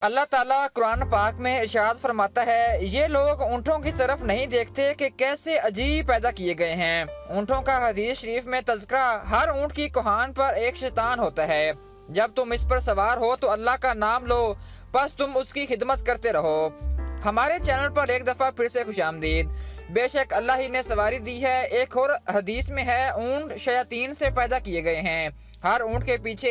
अल्लाह ताला कुरान पाक में इरशाद फरमाता है, ये लोग ऊँटों की तरफ नहीं देखते कि कैसे अजीब पैदा किए गए हैं। ऊँटों का हदीस शरीफ में तज़किरा, हर ऊँट की कोहान पर एक शैतान होता है। जब तुम इस पर सवार हो तो अल्लाह का नाम लो, बस तुम उसकी खिदमत करते रहो। हमारे चैनल पर एक दफ़ा फिर से खुशामदीद। बेशक अल्लाह ही ने सवारी दी है। एक और हदीस में है, ऊँट शयातीन से पैदा किए गए हैं। हर ऊँट के पीछे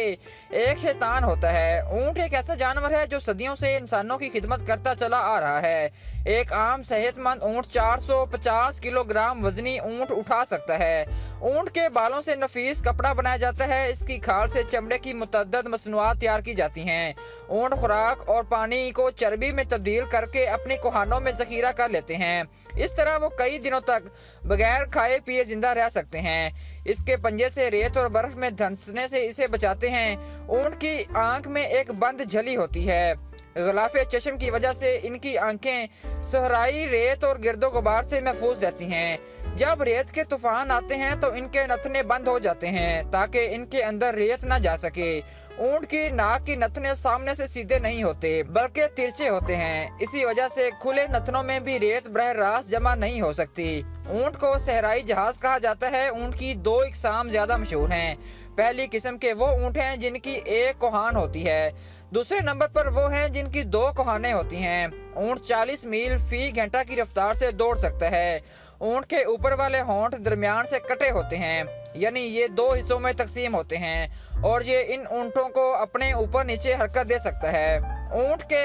एक शैतान होता है। ऊँट एक ऐसा जानवर है जो सदियों से इंसानों की खिदमत करता चला आ रहा है। एक आम सेहतमंद ऊँट 450 किलोग्राम वजनी ऊँट उठा सकता है। ऊँट के बालों से नफीस कपड़ा बनाया जाता है। इसकी खाल से चमड़े की मुतअद्दिद मसनूआत तैयार की जाती हैं। ऊँट खुराक और पानी को चर्बी में तब्दील करके अपने कोहानों में जखीरा कर लेते हैं। इस तरह वो कई दिनों तक बगैर खाए पिए जिंदा रह सकते हैं। इसके पंजे से रेत और बर्फ में धंसने से इसे बचाते हैं। ऊँट की आंख में एक बंद झली होती है। ग़िलाफ़े चश्म की वजह से इनकी आंखें सहराई रेत और गिरदो गुबार से महफूज रहती हैं। जब रेत के तूफान आते हैं तो इनके नथने बंद हो जाते हैं ताकि इनके अंदर रेत न जा सके। ऊँट की नाक की नथने सामने से सीधे नहीं होते बल्कि तिरछे होते हैं। इसी वजह से खुले नथनों में भी रेत बरह रास्त जमा नहीं हो सकती। ऊँट को सहराई जहाज कहा जाता है। ऊँट की दो इकसाम ज्यादा मशहूर हैं। पहली किस्म के वो ऊँट हैं जिनकी एक कोहान होती है। दूसरे नंबर पर वो हैं जिनकी दो कोहानें होती हैं। ऊँट 40 मील फी घंटा की रफ्तार से दौड़ सकता है। ऊँट के ऊपर वाले होंठ दरमियान से कटे होते हैं, यानी ये दो हिस्सों में तकसीम होते हैं और ये इन ऊँटों को अपने ऊपर नीचे हरकत दे सकता है। ऊँट के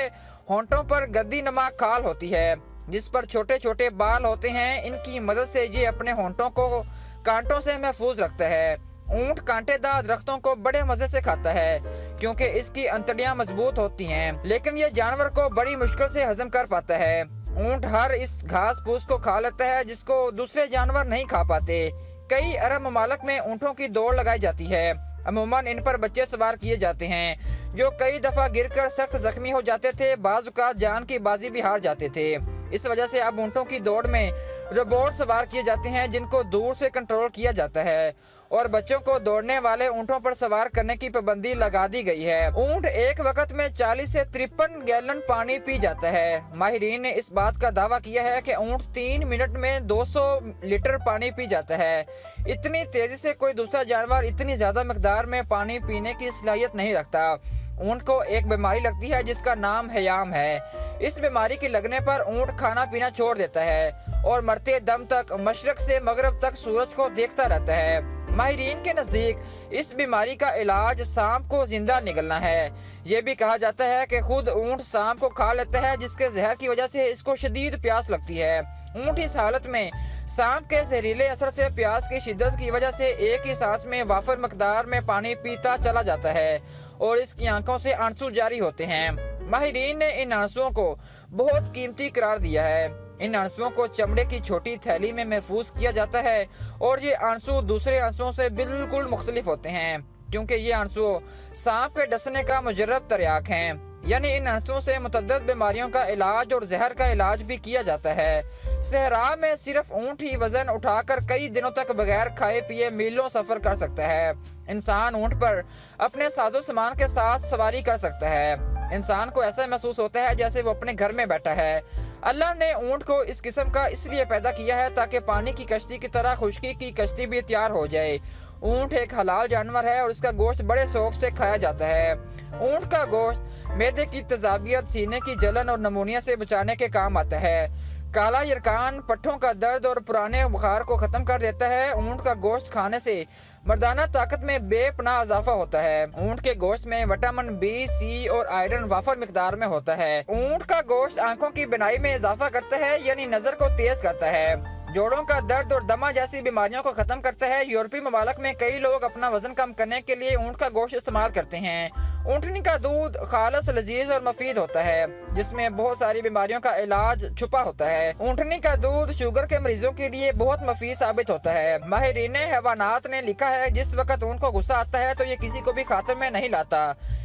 होंठों पर गद्दी नमा खाल होती है जिस पर छोटे छोटे बाल होते हैं। इनकी मदद से ये अपने होंठों को कांटों से महफूज रखता है। ऊँट कांटेदार दरख्तों को बड़े मजे से खाता है क्योंकि इसकी अंतड़ियां मजबूत होती हैं, लेकिन यह जानवर को बड़ी मुश्किल से हजम कर पाता है। ऊँट हर इस घास फूस को खा लेता है जिसको दूसरे जानवर नहीं खा पाते। कई अरब ममालिक में ऊँटों की दौड़ लगाई जाती है। अमूमन इन पर बच्चे सवार किए जाते हैं जो कई दफ़ा गिरकर सख्त जख्मी हो जाते थे। बाज़ औक़ात जान की बाजी भी हार जाते थे। इस वजह से अब ऊँटों की दौड़ में रोबोट सवार किए जाते हैं जिनको दूर से कंट्रोल किया जाता है और बच्चों को दौड़ने वाले ऊँटों पर सवार करने की पाबंदी लगा दी गई है। ऊँट एक वक्त में 40 से 53 गैलन पानी पी जाता है। माहिरीन ने इस बात का दावा किया है कि ऊँट 3 मिनट में 200 लीटर पानी पी जाता है। इतनी तेजी से कोई दूसरा जानवर इतनी ज्यादा मकदार में पानी पीने की सलाहियत नहीं रखता। ऊँट को एक बीमारी लगती है जिसका नाम हयाम है। इस बीमारी के लगने पर ऊँट खाना पीना छोड़ देता है और मरते दम तक मशरक से मगरब तक सूरज को देखता रहता है। माहिरीन के नज़दीक इस बीमारी का इलाज सांप को जिंदा निगलना है। ये भी कहा जाता है कि खुद ऊँट सांप को खा लेता है जिसके जहर की वजह से इसको शदीद प्यास लगती है। ऊँट इस हालत में सांप के जहरीले असर से प्यास की शिद्दत की वजह से एक ही सांस में वाफर मकदार में पानी पीता चला जाता है और इसकी आंखों से आंसू जारी होते हैं। माहिरीन ने इन आंसुओं को बहुत कीमती करार दिया है। इन आंसुओं को चमड़े की छोटी थैली में महफूज किया जाता है और ये आंसू दूसरे आंसुओं से बिल्कुल मुख्तलिफ होते हैं क्योंकि ये आंसू सांप के डसने का मुजर्रब तर्याक हैं। यानी इन आंसुओं से मुतअद्दिद बीमारियों का इलाज और जहर का इलाज भी किया जाता है। सहरा में सिर्फ ऊँट ही वजन उठाकर कई दिनों तक बगैर खाए पिए मीलों सफ़र कर सकता है। इंसान ऊँट पर अपने साजो सामान के साथ सवारी कर सकता है। इंसान को ऐसा महसूस होता है जैसे वो अपने घर में बैठा है। अल्लाह ने ऊँट को इस किस्म का इसलिए पैदा किया है ताकि पानी की कश्ती की तरह खुश्की की कश्ती भी तैयार हो जाए। ऊँट एक हलाल जानवर है और इसका गोश्त बड़े शौक से खाया जाता है। ऊँट का गोश्त मैदे की तेजाबियत, सीने की जलन और नमूनिया से बचाने के काम आता है। काला यरकान पट्ठों का दर्द और पुराने बुखार को ख़त्म कर देता है। ऊँट का गोश्त खाने से मर्दाना ताकत में बेपनाह इजाफा होता है। ऊँट के गोश्त में विटामिन बी, सी और आयरन वाफर मिकदार में होता है। ऊँट का गोश्त आंखों की बिनाई में इजाफा करता है, यानी नज़र को तेज करता है। जोड़ों का दर्द और दमा जैसी बीमारियों को खत्म करता है। यूरोपीय ममालिक में कई लोग अपना वजन कम करने के लिए ऊँट का गोश्त इस्तेमाल करते हैं। ऊँटनी का दूध खालस, लजीज और मुफीद होता है जिसमें बहुत सारी बीमारियों का इलाज छुपा होता है। ऊँटनी का दूध शुगर के मरीजों के लिए बहुत मुफीद साबित होता है। माहिरीन हैवानात ने लिखा है, जिस वक्त ऊँट को गुस्सा आता है तो ये किसी को भी खाते में नहीं लाता।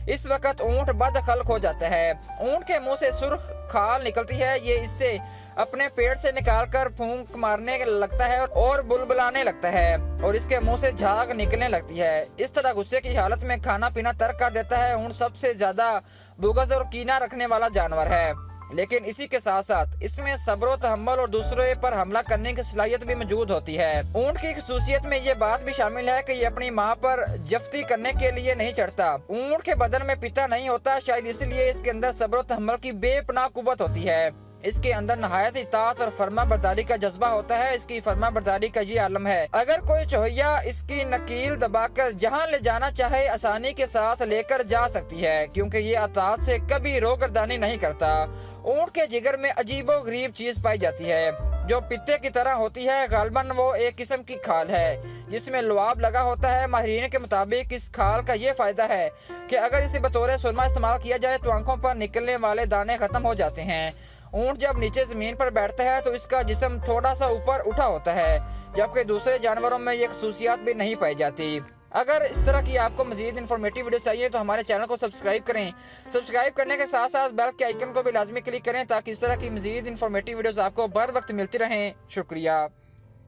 इस वक्त ऊँट बदखलक हो जाता है। ऊँट के मुँह से सुर्ख खाल निकलती है। ये इससे अपने पेट से निकाल कर फूंक मार करने लगता है और बुलबुलाने लगता है और इसके मुंह से झाग निकलने लगती है। इस तरह गुस्से की हालत में खाना पीना तर्क कर देता है। ऊंट सबसे ज्यादा बुग़्ज़ और कीना रखने वाला जानवर है, लेकिन इसी के साथ साथ इसमें सब्र तहम्मुल और दूसरे पर हमला करने की सलाहियत भी मौजूद होती है। ऊंट की खसूसियत में ये बात भी शामिल है कि ये अपनी माँ पर जफ्ती करने के लिए नहीं चढ़ता। ऊंट के बदन में पिता नहीं होता, शायद इसलिए इसके अंदर सब्र तहम्मुल की बेपनाह कुव्वत होती है। इसके अंदर नहायत इताअत और फर्मा बरदारी का जज्बा होता है। इसकी फर्मा बरदारी का ये आलम है, अगर कोई चौहिया इसकी नकील दबाकर जहां ले जाना चाहे आसानी के साथ लेकर जा सकती है, क्योंकि ये अताअत से कभी रोगर्दानी नहीं करता। ऊंट के जिगर में अजीबो गरीब चीज पाई जाती है जो पित्ते की तरह होती है। गालबन वो एक किस्म की खाल है जिसमें लुआब लगा होता है। माहिरीन के मुताबिक इस खाल का ये फायदा है कि अगर इसे बतौर सुरमा इस्तेमाल किया जाए तो आंखों पर निकलने वाले दाने खत्म हो जाते हैं। ऊंट जब नीचे ज़मीन पर बैठता है तो इसका जिस्म थोड़ा सा ऊपर उठा होता है, जबकि दूसरे जानवरों में ये खसूसियात भी नहीं पाई जाती। अगर इस तरह की आपको मज़ीद इन्फॉर्मेटिव वीडियो चाहिए तो हमारे चैनल को सब्सक्राइब करें। सब्सक्राइब करने के साथ साथ बेल के आइकन को भी लाजमी क्लिक करें ताकि इस तरह की मज़ीद इन्फॉर्मेटिव वीडियोज़ आपको बर वक्त मिलती रहें। शुक्रिया।